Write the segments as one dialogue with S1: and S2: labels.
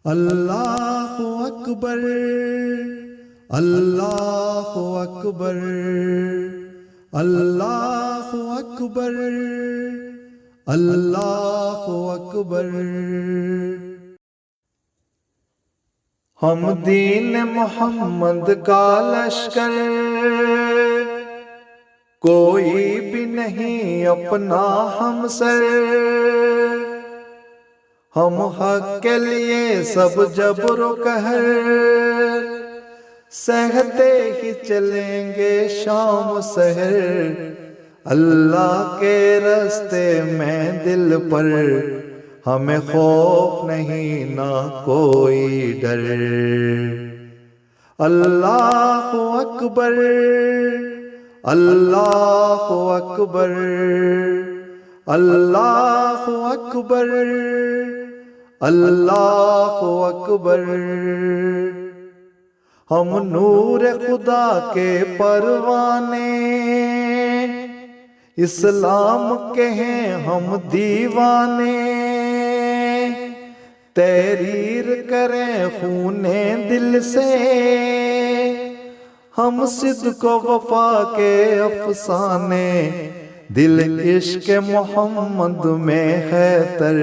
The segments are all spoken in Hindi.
S1: अल्लाहु अकबर, अल्लाहु अकबर, अल्लाहु अकबर, अल्लाहु अकबर। हम दीन मोहम्मद का लश्कर, कोई भी नहीं अपना हमसर। हम हक के लिए सब जबरो कहर, सहते ही चलेंगे शाम सहर। अल्लाह के रास्ते में दिल पर हमें खौफ नहीं ना कोई डर। अल्लाहु अकबर, अल्लाहु अकबर, अल्लाहु अकबर, अल्लाहु अकबर। हम नूर खुदा के परवाने, इस्लाम के हैं हम दीवाने। तहरीर करें खूने दिल से, हम सिद्क वफा के अफसाने। दिल इश्क मोहम्मद में है तर,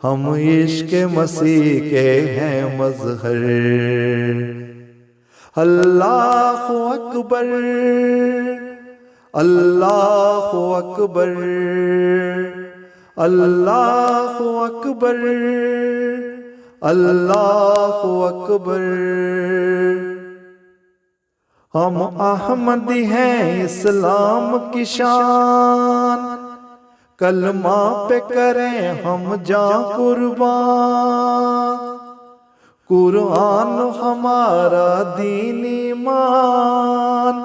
S1: हम इश्क मसीह के हैं मज़हर। अल्लाहु अकबर, अल्लाहु अकबर, अल्लाहु अकबर, अल्लाहु अकबर। हम अहमदी हैं इस्लाम की शान, कलमा पे करें हम जान कुर्बान। कुरान हमारा दीनी ईमान,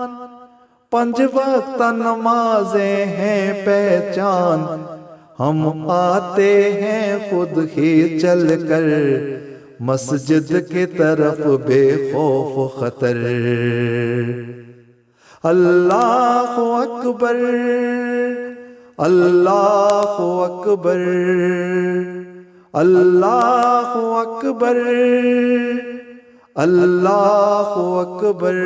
S1: 5 वक्त नमाजें हैं पहचान। हम आते हैं खुद ही चल कर मस्जिद की तरफ बेखौफ खतर। अल्लाहु अकबर, अल्लाहु अकबर, अल्लाहु अकबर, अल्लाहु अकबर।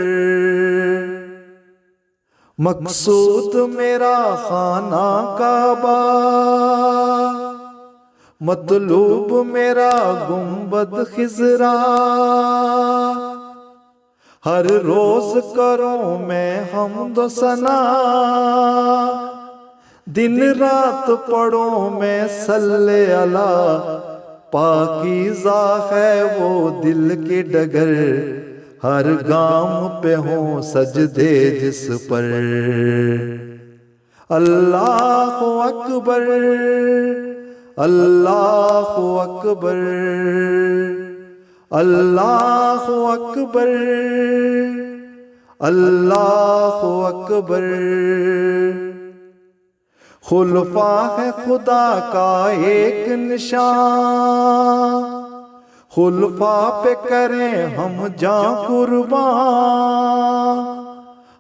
S1: मकसूद मेरा खाना काबा, मतलूब मेरा गुंबद खिजरा। हर रोज करूं मैं हम्दो सना, दिन रात पढ़ो मैं सल्ले अला। पाकीज़ा है वो दिल की डगर, हर गाम पे हो सजदे जिस पर। अल्लाहु अकबर, अल्लाहु अकबर, अल्लाहु अकबर, अल्लाहु अकबर। खुलफा है खुदा का एक निशान, खुलफा पे करें हम जान कुर्बान।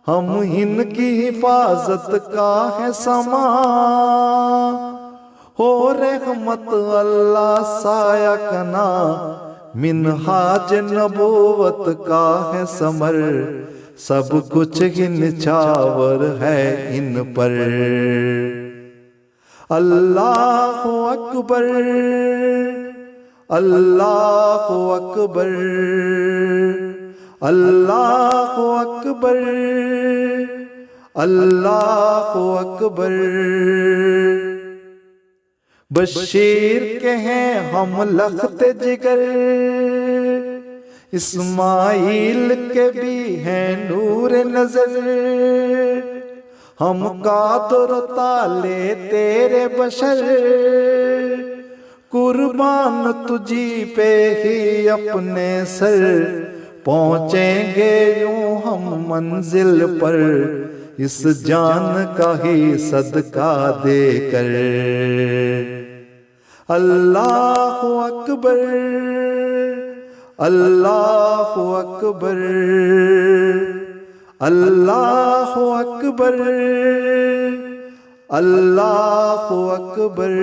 S1: हम इनकी हिफाजत का है समा, हो रहमत अल्लाह साया कना। मिनहाज नबूवत का है समर, सब कुछ ही निछावर है इन पर। अल्लाहु अकबर, अल्लाहु अकबर, अल्लाहु अकबर, अल्लाहु अकबर। बशीर के हैं हम लखते जिगर, इस्माइल के भी हैं नूर नजर। हम कादर ताले तेरे बशर, कुर्बान तुझी पे ही अपने सर। पहुँचेंगे यूं हम मंजिल पर, इस जान का ही सदका देकर। अल्लाहु अकबर, अल्लाहु अकबर, अल्लाहु अकबर, अल्लाहु अकबर।